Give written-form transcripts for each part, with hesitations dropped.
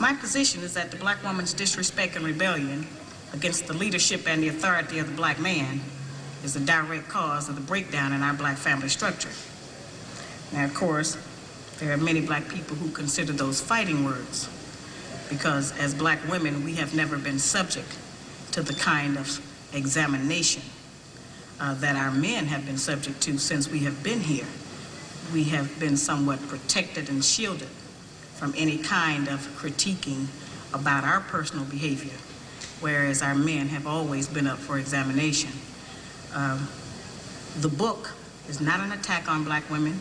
My position is that the black woman's disrespect and rebellion against the leadership and the authority of the black man is the direct cause of the breakdown in our black family structure. Now, of course, there are many black people who consider those fighting words because as black women, we have never been subject to the kind of examination that our men have been subject to since we have been here. We have been somewhat protected and shielded from any kind of critiquing about our personal behavior, whereas our men have always been up for examination. The book is not an attack on black women.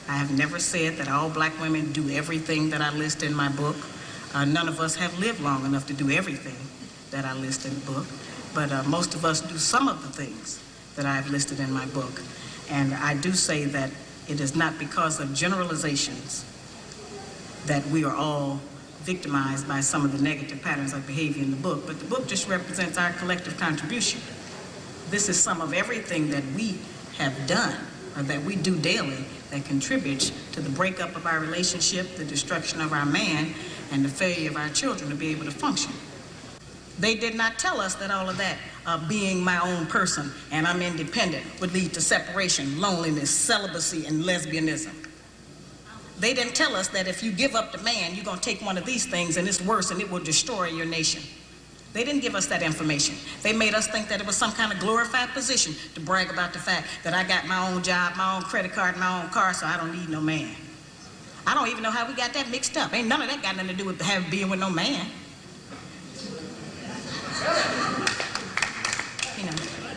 I have never said that all black women do everything that I list in my book. None of us have lived long enough to do everything that I list in the book, but most of us do some of the things that I've listed in my book. And I do say that it is not because of generalizations that we are all victimized by some of the negative patterns of behavior in the book, but the book just represents our collective contribution. This is some of everything that we have done, or that we do daily, that contributes to the breakup of our relationship, the destruction of our man, and the failure of our children to be able to function. They did not tell us that all of that, being my own person and I'm independent, would lead to separation, loneliness, celibacy, and lesbianism. They didn't tell us that if you give up the man, you're going to take one of these things and it's worse and it will destroy your nation. They didn't give us that information. They made us think that it was some kind of glorified position to brag about the fact that I got my own job, my own credit card, my own car, so I don't need no man. I don't even know how we got that mixed up. Ain't none of that got nothing to do with being with no man.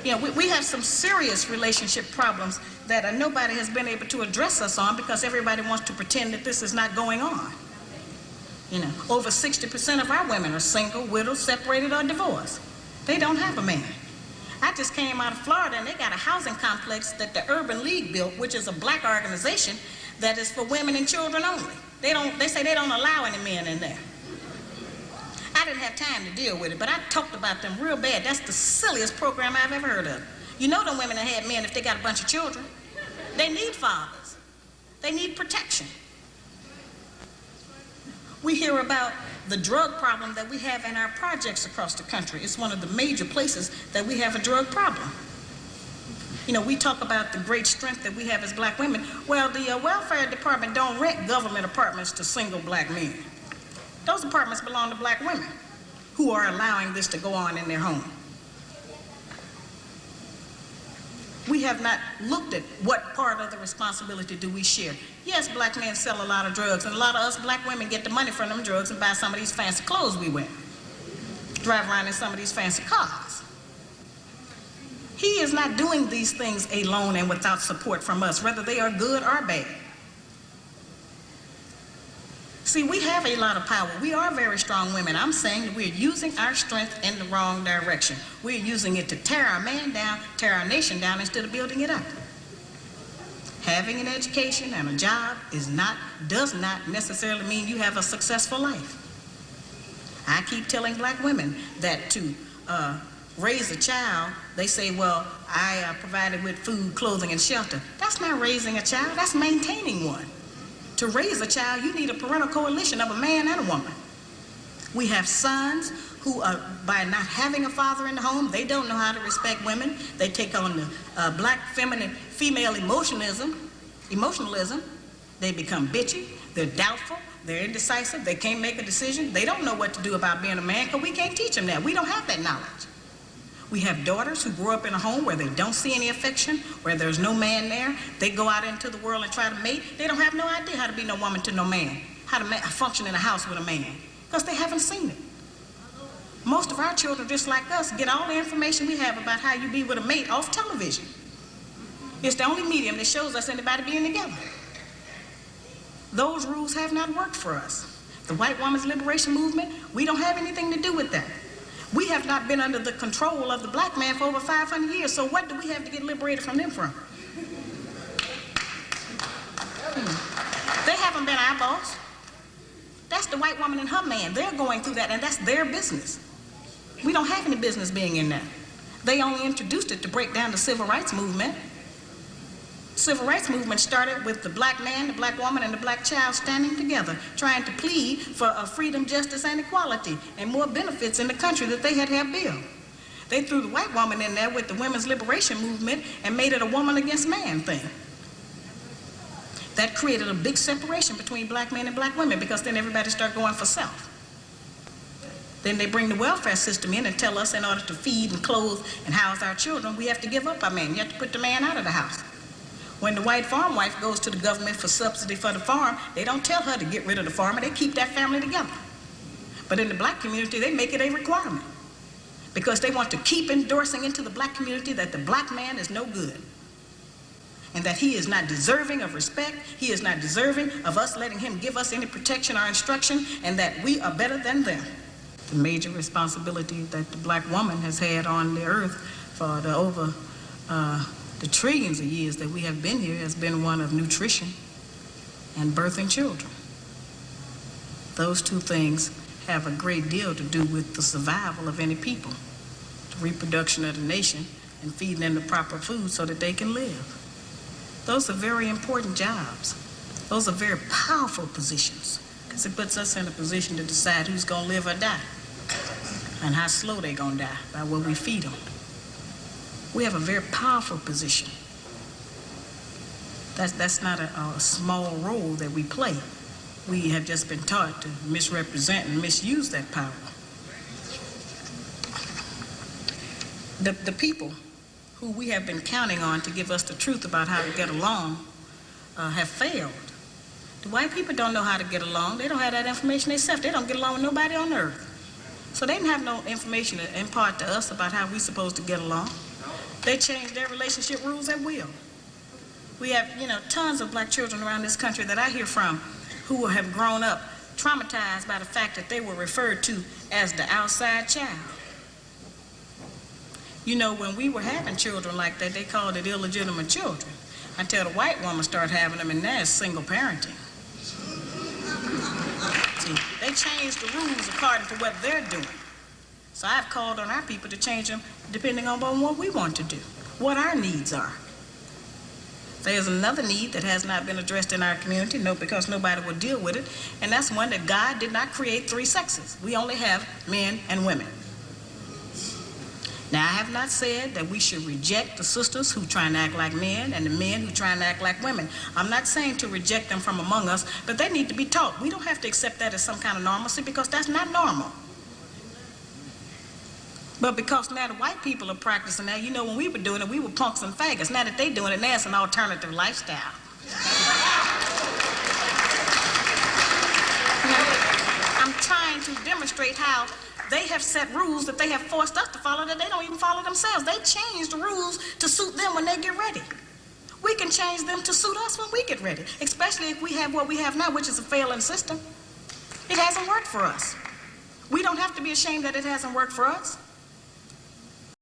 We have some serious relationship problems that nobody has been able to address us on because everybody wants to pretend that this is not going on. Over 60% of our women are single, widowed, separated, or divorced. They don't have a man. I just came out of Florida and they got a housing complex that the Urban League built, which is a black organization that is for women and children only. They say they don't allow any men in there. I didn't have time to deal with it, but I talked about them real bad. That's the silliest program I've ever heard of. You know them women that had men if they got a bunch of children. They need fathers. They need protection. We hear about the drug problem that we have in our projects across the country. It's one of the major places that we have a drug problem. We talk about the great strength that we have as black women. Well, the welfare department don't rent government apartments to single black men. Those apartments belong to black women who are allowing this to go on in their home. We have not looked at what part of the responsibility do we share. Yes, black men sell a lot of drugs, and a lot of us black women get the money from them drugs and buy some of these fancy clothes we wear. Drive around in some of these fancy cars. He is not doing these things alone and without support from us, whether they are good or bad. See, we have a lot of power. We are very strong women. I'm saying that we're using our strength in the wrong direction. We're using it to tear our man down, tear our nation down, instead of building it up. Having an education and a job does not necessarily mean you have a successful life. I keep telling black women that to raise a child, they say, well, I provided with food, clothing, and shelter. That's not raising a child, that's maintaining one. To raise a child, you need a parental coalition of a man and a woman. We have sons who, by not having a father in the home, they don't know how to respect women. They take on the black female emotionalism. They become bitchy, they're doubtful, they're indecisive, they can't make a decision. They don't know what to do about being a man because we can't teach them that. We don't have that knowledge. We have daughters who grow up in a home where they don't see any affection, where there's no man there. They go out into the world and try to mate. They don't have no idea how to be no woman to no man, how to function in a house with a man, because they haven't seen it. Most of our children, just like us, get all the information we have about how you be with a mate off television. It's the only medium that shows us anybody being together. Those rules have not worked for us. The white woman's liberation movement, we don't have anything to do with that. We have not been under the control of the black man for over 500 years, so what do we have to get liberated from them from? They haven't been our boss. That's the white woman and her man. They're going through that, and that's their business. We don't have any business being in that. They only introduced it to break down the civil rights movement. Civil rights movement started with the black man, the black woman, and the black child standing together, trying to plead for freedom, justice, and equality, and more benefits in the country that they had built. They threw the white woman in there with the women's liberation movement and made it a woman against man thing. That created a big separation between black men and black women, because then everybody started going for self. Then they bring the welfare system in and tell us in order to feed and clothe and house our children, we have to give up our man. You have to put the man out of the house. When the white farm wife goes to the government for subsidy for the farm, they don't tell her to get rid of the farmer, they keep that family together. But in the black community, they make it a requirement, because they want to keep endorsing into the black community that the black man is no good, and that he is not deserving of respect, he is not deserving of us letting him give us any protection or instruction, and that we are better than them. The major responsibility that the black woman has had on the earth for the trillions of years that we have been here has been one of nutrition and birthing children. Those two things have a great deal to do with the survival of any people, the reproduction of the nation, and feeding them the proper food so that they can live. Those are very important jobs. Those are very powerful positions, because it puts us in a position to decide who's going to live or die, and how slow they're going to die, by what we feed them. We have a very powerful position. That's not a small role that we play. We have just been taught to misrepresent and misuse that power. The people who we have been counting on to give us the truth about how to get along have failed. The white people don't know how to get along. They don't have that information themselves. They don't get along with nobody on earth. So they didn't have no information to impart to us about how we're supposed to get along. They change their relationship rules at will. We have, tons of black children around this country that I hear from who have grown up traumatized by the fact that they were referred to as the outside child. When we were having children like that, they called it illegitimate children, until the white woman started having them, and now it's single parenting. See, they changed the rules according to what they're doing. So I've called on our people to change them depending on what we want to do, what our needs are. There's another need that has not been addressed in our community, because nobody will deal with it, and that's one that God did not create three sexes. We only have men and women. Now, I have not said that we should reject the sisters who try and act like men and the men who try and act like women. I'm not saying to reject them from among us, but they need to be taught. We don't have to accept that as some kind of normalcy, because that's not normal. But because now the white people are practicing that, when we were doing it, we were punks and faggots. Now that they're doing it, now it's an alternative lifestyle. I'm trying to demonstrate how they have set rules that they have forced us to follow that they don't even follow themselves. They change the rules to suit them when they get ready. We can change them to suit us when we get ready, especially if we have what we have now, which is a failing system. It hasn't worked for us. We don't have to be ashamed that it hasn't worked for us.